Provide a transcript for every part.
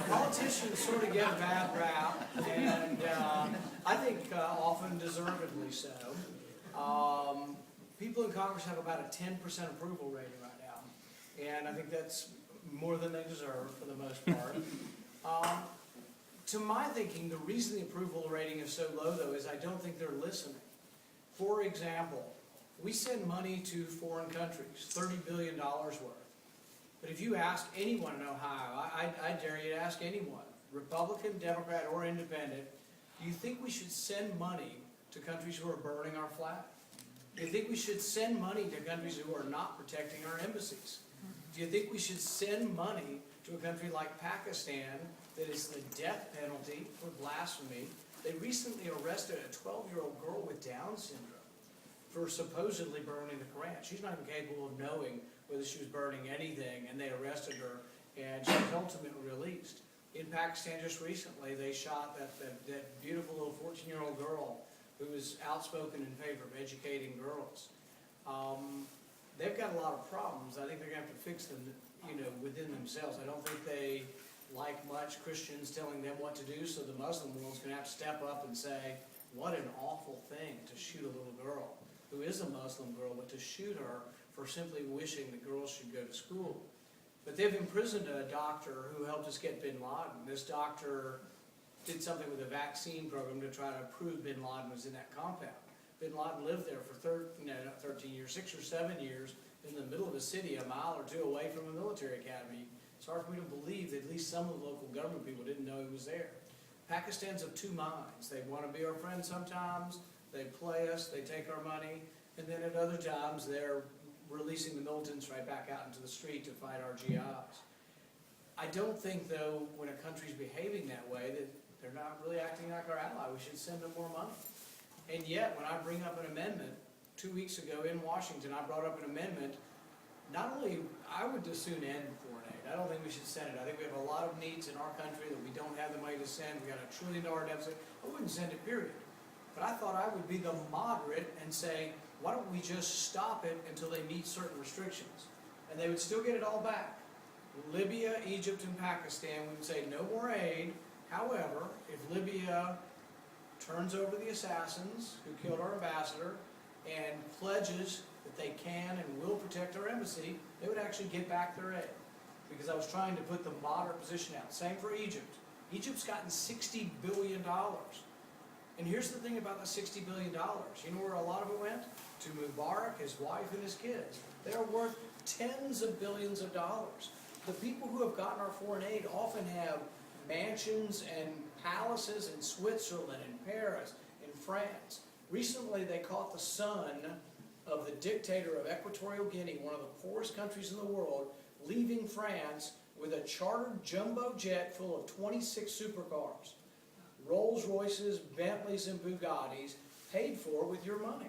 Politicians sort of get a bad rap, and I think often deservedly so. People in Congress have about a 10% approval rating right now, and I think that's more than they deserve for the most part. To my thinking, the reason the approval rating is so low, though, is I don't think they're listening. For example, we send money to foreign countries, $30 billion worth. But if you ask anyone in Ohio, I dare you to ask anyone, Republican, Democrat, or Independent, do you think we should send money to countries who are burning our flag? Do you think we should send money to countries who are not protecting our embassies? Do you think we should send money to a country like Pakistan that is the death penalty for blasphemy? They recently arrested a 12-year-old girl with Down syndrome for supposedly burning the Quran. She's not even capable of knowing whether she was burning anything, and they arrested her, and she was ultimately released. In Pakistan just recently, they shot that beautiful little 14-year-old girl who was outspoken in favor of educating girls. They've got a lot of problems. I think they're going to have to fix them, within themselves. I don't think they like much Christians telling them what to do, so the Muslim world's going to have to step up and say, what an awful thing to shoot a little girl who is a Muslim girl, but to shoot her for simply wishing that girls should go to school. But they've imprisoned a doctor who helped us get bin Laden. This doctor did something with a vaccine program to try to prove bin Laden was in that compound. Bin Laden lived there for 13 years, 6 or 7 years, in the middle of a city, a mile or two away from a military academy. It's hard for me to believe that at least some of the local government people didn't know he was there. Pakistan's of two minds. They want to be our friends sometimes, they play us, they take our money, and then at other times they're releasing the militants right back out into the street to fight our GIs. I don't think, though, when a country's behaving that way, that they're not really acting like our ally. We should send them more money. And yet, when I bring up an amendment, 2 weeks ago in Washington, I brought up an amendment. Not only, I would just soon end foreign aid. I don't think we should send it. I think we have a lot of needs in our country that we don't have the money to send. We got $1 trillion deficit. I wouldn't send it, period. But I thought I would be the moderate and say, why don't we just stop it until they meet certain restrictions? And they would still get it all back. Libya, Egypt, and Pakistan, we would say no more aid. However, if Libya turns over the assassins who killed our ambassador and pledges that they can and will protect our embassy, they would actually get back their aid. Because I was trying to put the moderate position out. Same for Egypt. Egypt's gotten $60 billion. And here's the thing about the $60 billion. You know where a lot of it went? To Mubarak, his wife, and his kids. They're worth tens of billions of dollars. The people who have gotten our foreign aid often have mansions and palaces in Switzerland, in Paris, in France. Recently, they caught the son of the dictator of Equatorial Guinea, one of the poorest countries in the world, leaving France with a chartered jumbo jet full of 26 supercars. Rolls Royces, Bentleys, and Bugattis, paid for with your money.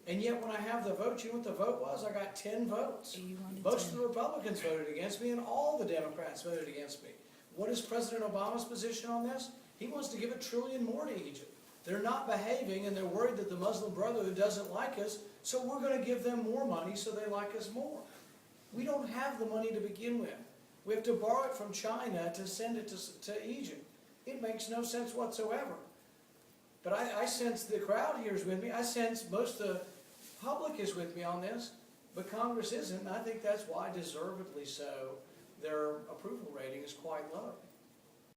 And yet when I have the vote, you know what the vote was? I got 10 votes. Most of the Republicans voted against me, and all the Democrats voted against me. What is President Obama's position on this? He wants to give $1 trillion more to Egypt. They're not behaving, and they're worried that the Muslim Brotherhood doesn't like us, so we're going to give them more money so they like us more. We don't have the money to begin with. We have to borrow it from China to send it to Egypt. It makes no sense whatsoever. But I sense the crowd here is with me. I sense most of the public is with me on this, but Congress isn't, and I think that's why, deservedly so, their approval rating is quite low.